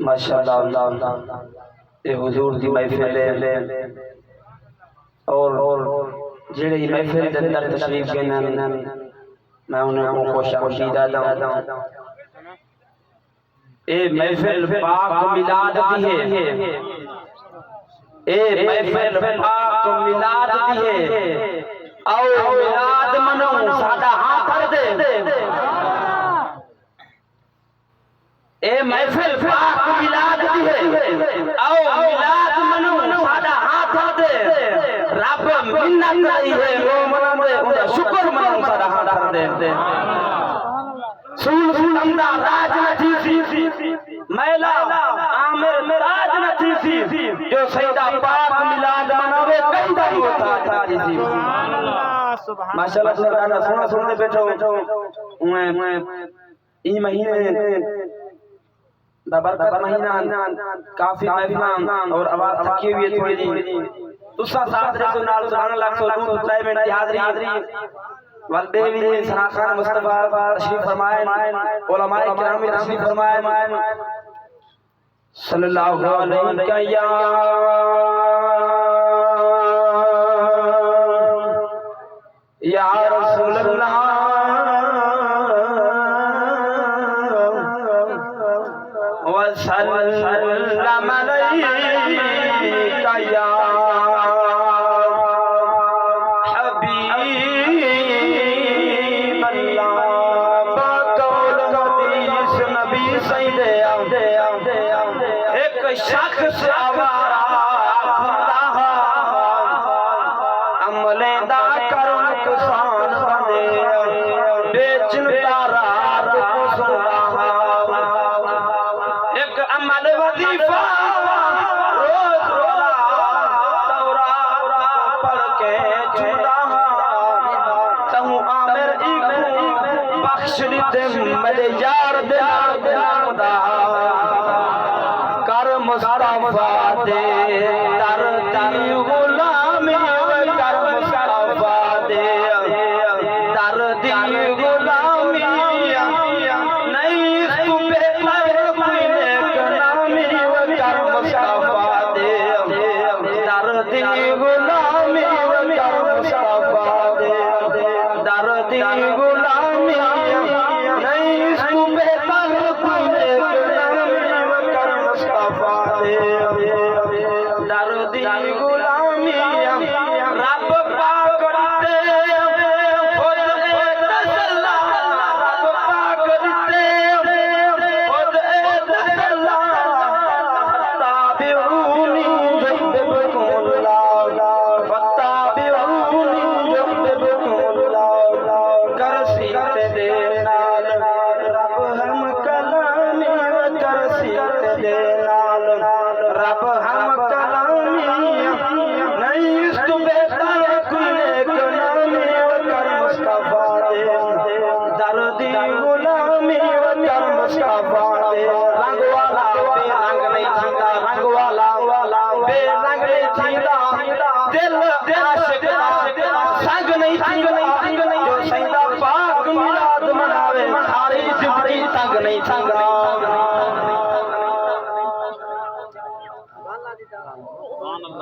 माशाअल्लाह ये हुजूर दी महफिल है और जेड़े महफिल दे अंदर तशरीफ लेना मैं उन्हें खुश आमदीद आदा ए महफिल पाक मिलाद दी है ए महफिल पाक मिलाद दी है आओ मिलाद मनो साडा हाथ कर दे ए महफिल पाक मिलाद दी है आओ मिलाद मनो साडा हाथ कर दे रब मिन्नत करी है वो मना दे उदा शुक्र मनो साडा हाथ कर दे सूल अंदा राज नथी मैला आमिर राज नथी जो सईदा पाक मिलाद मनावे कंदा होता था जी माशाअल्लाह तुम गाना सुना सुनते बैठो मैं ई महीने बरकत महीना काफी महफिल और आवाज थकी हुई है थोड़ी जी तुसा साथ रे तो नाल सुभान अल्लाह सो दूर टाइम में हाजिरी वलदे भी सनाखान मुस्तफा तशरीफ फरमाए उलमाए किराम तशरीफ फरमाए सल्लल्लाहु अलैहि या रसूल अल्लाह व सल्लम अलैका या शख्स आवारा अमलेदा कर नुकसान बने बेचन तारा एक अमल वजीफा रोज रोला तौरा पढ़ के जुदा तहु आमिर इको बख्श दे मेरे यार दे खुदा कर मुस्तफा दे तर दी गुलामी कर मुस्तफा दे तर दी गुलामी नहीं तू बेहतर कोई नेक नामी कर मुस्तफा दे तर दी गुलामी कर मुस्तफा दे तर दी गुलामी नहीं तू बेहतर कोई नेक दर्दी गुलामी रब पाक करते खुद तसल्ला रब पाक करते खुद तसल्ला ताबिऊनी युहिब्बुकुम फत्ताबिऊनी युहिब्बुकुम करसीत दे नाल रब हम कलामी करसीत दे नाल रब हम कलामी नहीं तू बेहतर कोई नेक नामी कर मुस्तफा दे दर्दी गुलामी कर मुस्तफा दे रंग वाला बेरंग नहीं थींदा रंग वाला बेरंग नहीं थींदा दिल आशिक